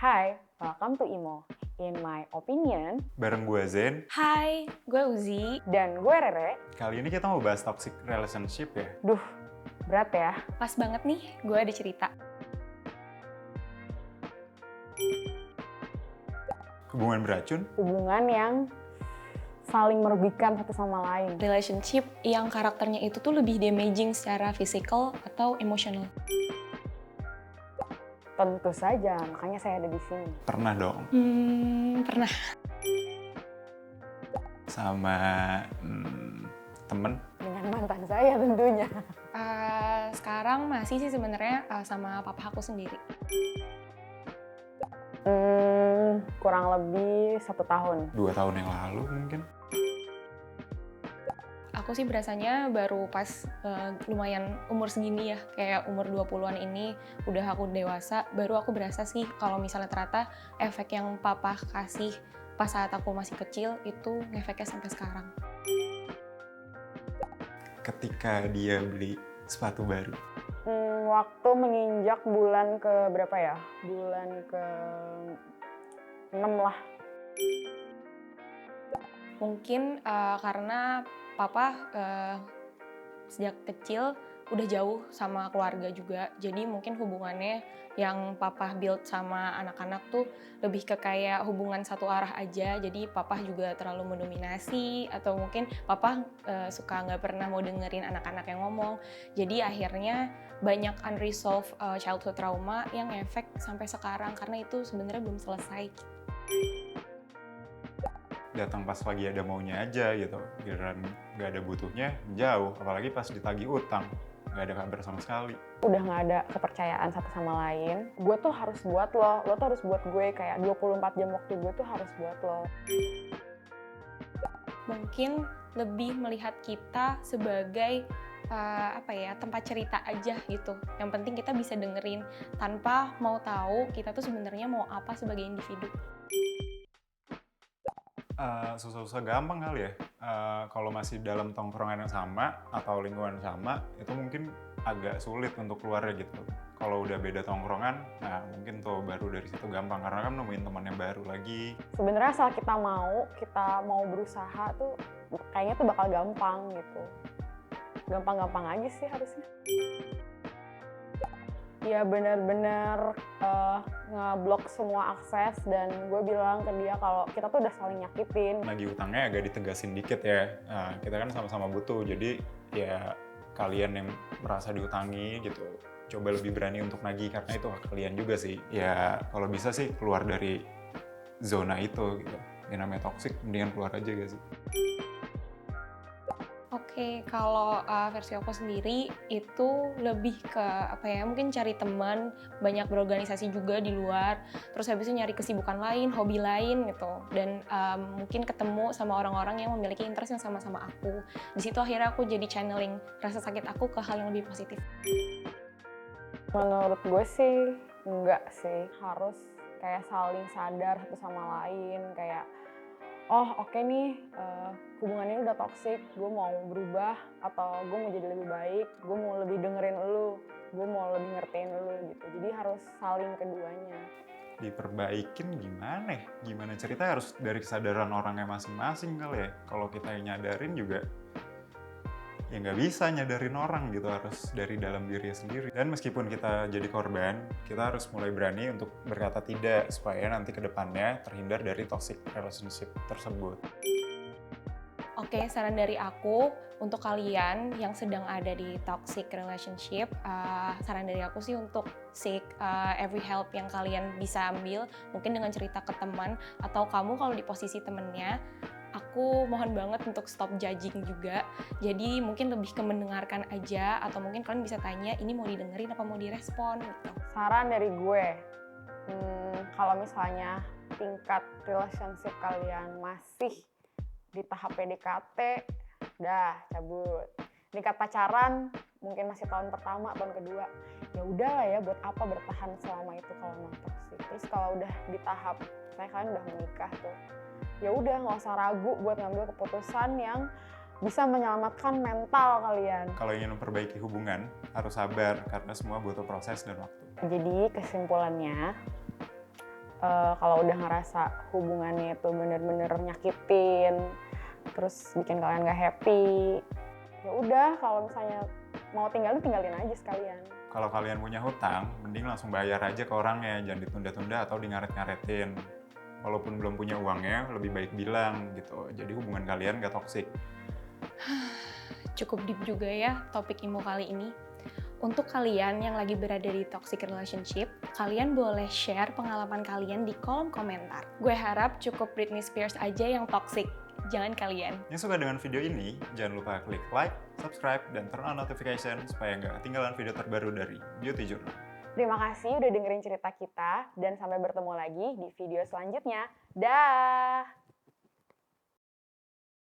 Hai, welcome to IMO. In my opinion, Bareng gue Zen, Hai, gue Uzi. dan gue Rere. kali ini kita mau bahas toxic relationship ya. Duh, berat ya. Pas banget nih, gue ada cerita. Hubungan beracun, Hubungan yang saling merugikan satu sama lain. Relationship yang karakternya itu tuh lebih damaging secara physical atau emotional. Tentu saja, makanya saya ada di sini. pernah dong Pernah. sama temen. Dengan mantan saya tentunya. Sekarang masih sih sebenarnya sama papa aku sendiri. Kurang lebih 1 tahun. 2 tahun yang lalu mungkin. Aku sih berasanya baru pas lumayan umur segini ya, kayak umur 20-an ini udah aku dewasa, baru aku berasa sih kalau misalnya ternyata efek yang papa kasih pas saat aku masih kecil itu ngefeknya sampai sekarang. Ketika dia beli sepatu baru, Waktu menginjak bulan ke berapa ya? Bulan ke 6 lah. Mungkin karena papa sejak kecil udah jauh sama keluarga juga, jadi mungkin hubungannya yang papa build sama anak-anak tuh lebih ke kayak hubungan satu arah aja, jadi papa juga terlalu mendominasi atau mungkin papa suka nggak pernah mau dengerin anak-anak yang ngomong, jadi akhirnya banyak unresolved childhood trauma yang efek sampai sekarang karena itu sebenarnya belum selesai. datang pas lagi ada maunya aja gitu. Giliran nggak ada butuhnya, jauh. Apalagi pas ditagih utang, nggak ada kabar sama sekali. Udah nggak ada kepercayaan satu sama lain. Gue tuh harus buat lo tuh harus buat gue, kayak 24 jam waktu gue tuh harus buat lo. Mungkin lebih melihat kita sebagai tempat cerita aja gitu. Yang penting kita bisa dengerin tanpa mau tahu kita tuh sebenarnya mau apa sebagai individu. Susah-susah gampang kali ya. Kalau masih dalam tongkrongan yang sama atau lingkungan sama, itu mungkin agak sulit untuk keluarnya gitu. Kalau udah beda tongkrongan, nah mungkin tuh baru dari situ gampang karena kan nemuin teman yang baru lagi. Sebenarnya asal kita mau berusaha tuh kayaknya tuh bakal gampang gitu. Gampang-gampang aja sih harusnya. Ya benar-benar ngeblok semua akses, dan gue bilang ke dia kalau kita tuh udah saling nyakitin. Nagih utangnya agak ditegasin dikit ya. Nah, kita kan sama-sama butuh, jadi ya kalian yang merasa diutangi gitu, coba lebih berani untuk nagih karena itu hak kalian juga sih. Ya kalau bisa sih keluar dari zona itu gitu. Yang namanya toxic, mendingan keluar aja gak sih? Oke, kalau versi aku sendiri itu lebih ke mungkin cari teman, banyak berorganisasi juga di luar, terus habis itu nyari kesibukan lain, hobi lain gitu, dan mungkin ketemu sama orang-orang yang memiliki interest yang sama-sama aku. Di situ akhirnya aku jadi channeling rasa sakit aku ke hal yang lebih positif. Menurut gue sih enggak sih, harus kayak saling sadar satu sama lain, kayak oh oke nih, hubungan ini udah toksik, gue mau berubah atau gue mau jadi lebih baik, gue mau lebih dengerin elu, gue mau lebih ngertiin elu gitu. Jadi harus saling keduanya. Diperbaikin gimana ya? Gimana cerita harus dari kesadaran orangnya masing-masing kali ya. Kalau kita yang nyadarin juga ya nggak bisa nyadarin orang gitu, harus dari dalam dirinya sendiri. Dan meskipun kita jadi korban, kita harus mulai berani untuk berkata tidak supaya nanti ke depannya terhindar dari toxic relationship tersebut. Oke, saran dari aku untuk kalian yang sedang ada di toxic relationship, saran dari aku sih untuk seek every help yang kalian bisa ambil, mungkin dengan cerita ke teman, atau kamu kalau di posisi temennya, aku mohon banget untuk stop judging juga. Jadi mungkin lebih ke mendengarkan aja, atau mungkin kalian bisa tanya, ini mau didengerin apa mau direspon gitu. Saran dari gue, kalau misalnya tingkat relationship kalian masih di tahap PDKT, udah cabut. Tingkat pacaran mungkin masih tahun pertama, tahun kedua, ya udah lah ya, buat apa bertahan selama itu kalau memang toksik. Terus kalau udah di tahap misalnya kalian udah menikah tuh, ya udah nggak usah ragu buat ngambil keputusan yang bisa menyelamatkan mental kalian. Kalau ingin memperbaiki hubungan, harus sabar karena semua butuh proses dan waktu. Jadi kesimpulannya, kalau udah ngerasa hubungannya itu bener-bener nyakitin, terus bikin kalian gak happy, ya udah kalau misalnya mau tinggalin aja sekalian. Kalau kalian punya hutang, mending langsung bayar aja ke orangnya, jangan ditunda-tunda atau dingaret-ngaretin. Walaupun belum punya uangnya, lebih baik bilang gitu. Jadi hubungan kalian gak toksik. Cukup deep juga ya topik IMO kali ini. Untuk kalian yang lagi berada di toxic relationship, kalian boleh share pengalaman kalian di kolom komentar. Gue harap cukup Britney Spears aja yang toxic, jangan kalian. Yang suka dengan video ini, jangan lupa klik like, subscribe, dan turn on notification supaya nggak ketinggalan video terbaru dari Beauty Journal. Terima kasih udah dengerin cerita kita, dan sampai bertemu lagi di video selanjutnya. Dah!